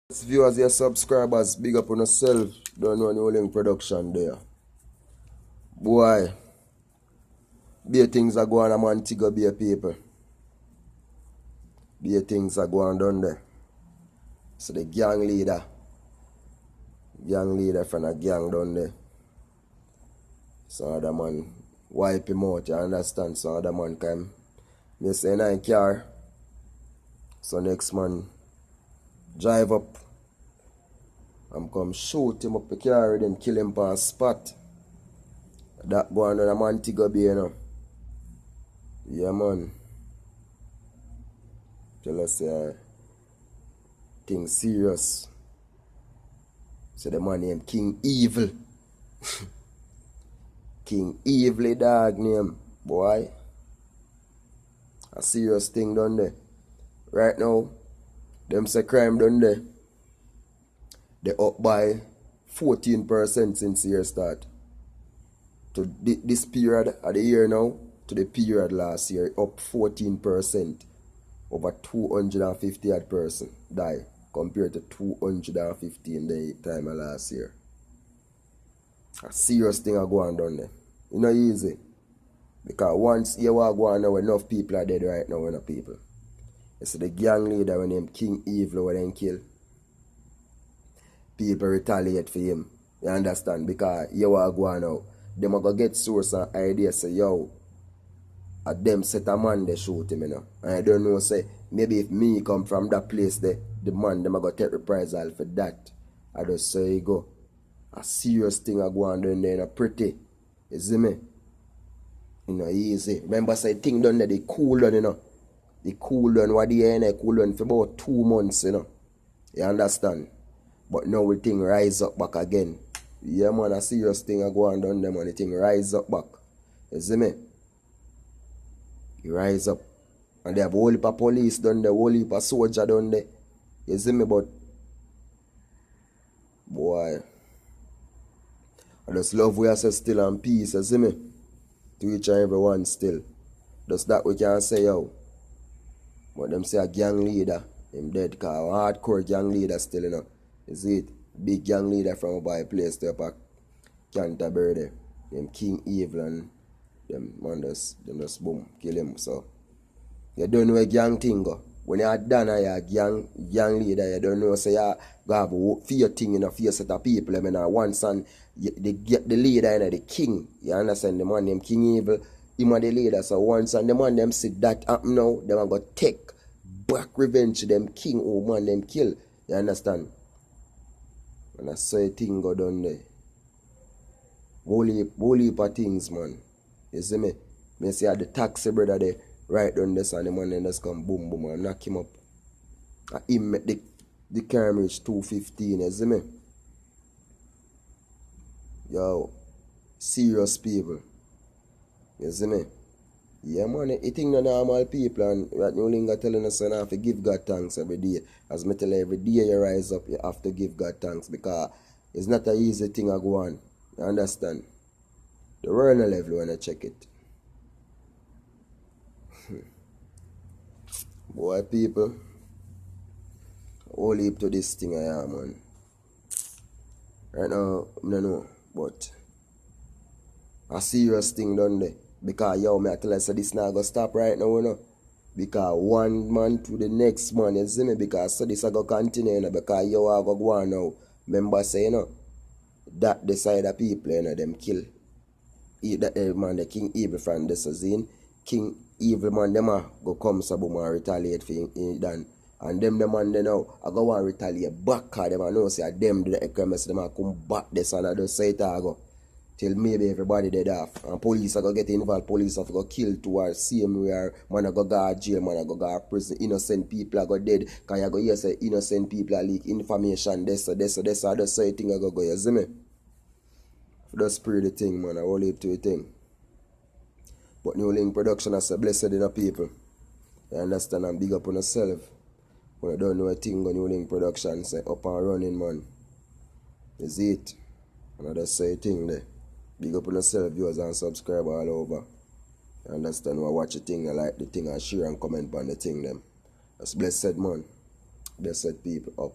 Viewers, your subscribers, big up on yourself. Don't know any link production there. Boy, be things are going on Montego, be people. Be things are going down there. So the gang leader from a gang down there. Some other man wipe him out, you understand? Some other man come. They say in a car. So next man drive up and come shoot him up the car, then kill him on spot. That going on a Montego Bay, you know. Yeah, man. Tell us thing serious. So the man named King Evil. King Evil dog name, boy. A serious thing done there. Right now, them say crime done there. They up by 14% since the year start. To this period of the year now, to the period last year, up 14%. Over 250 odd person die compared to 250 in the time of last year. A serious thing are going down there. It's not easy. Because once you are going now, enough people are dead right now, enough people. You see the gang leader when named King Evil when they kill. People retaliate for him. You understand? Because you are going now. They are going to get source and ideas say, yo, at them set a man they shoot him, you know. And I don't know, say, maybe if me come from that place there, the man, them are going to take reprisal for that. I just say, you go. A serious thing are going down there, you know, pretty. You see me? You know, easy. Remember, say, thing done there, they cool down, you know. They cool down, what the end, they cool down for about 2 months, you know. You understand? But now we think rise up back again. Yeah, man, a serious thing are going down there, man. The thing rise up back. You see me? You rise up. And they have a whole heap of police down there, a whole heap of soldier down there. You see me? But, boy, I just love we are still in peace, you see me? To each and everyone still. Just that we can say, yo. But them say a gang leader, him dead, cause a hardcore gang leader still, you know. You see it? Big gang leader from Mobay place to up at Canterbury there. Them King Evil and them man just boom, kill him. So you don't know a gang thing go. When you are done a gang leader, you don't know say you go have a fear thing in a fear set of people. I mean one son they get the leader and the king. You understand the man named King Evil, him are the leader. So once and the man them see that happen now, them are gonna take back revenge to them king who man them kill. You understand? And I say thing go down there. Whole heap of things, man. You see me? Me see the taxi brother there right down there, and the man then just come boom boom and knock him up. And him make the camera reach 215, you see me? Yo, serious people. You see me? Yeah, man, it think the normal people, and right now Linga telling us you have to give God thanks every day. As me tell you, every day you rise up, you have to give God thanks because it's not an easy thing to go on. You understand? The world level when I check it. Boy, people, all heap to this thing I am, man. Right now, I don't know, but a serious thing done there. Because, yo, me I tell you, so this not going to stop right now, you know. Because one man to the next man, you see me? Because so this is going to continue, you know. Because, yo, I go on now. Remember, say, you know, that the side of people, you know, them kill. That man, the King Evil from this season. King Evil man, them go come so boom and retaliate for him done. And them the man they now I go and retaliate back cause them I know say them do the economics them come back this and I just say it I go. Till maybe everybody dead off. And police are going to get involved. Police are going to kill towards same where man are going to go to jail, man are going to go to prison. Innocent people are going to dead. Because you go hear say innocent people are leak information. This. I just say thing I go. You see me? Just pray the thing, man. I will leave to the thing. But New Link Production is a blessed in the people. You understand? And big up on yourself. When you don't know a thing on New Link Production, say up and running, man. Is it? And I just say a thing there. Big up on yourself, viewers and subscribe all over. You understand? When I watch the thing, I like the thing, I share and comment on the thing them. That's blessed, man. Blessed people up.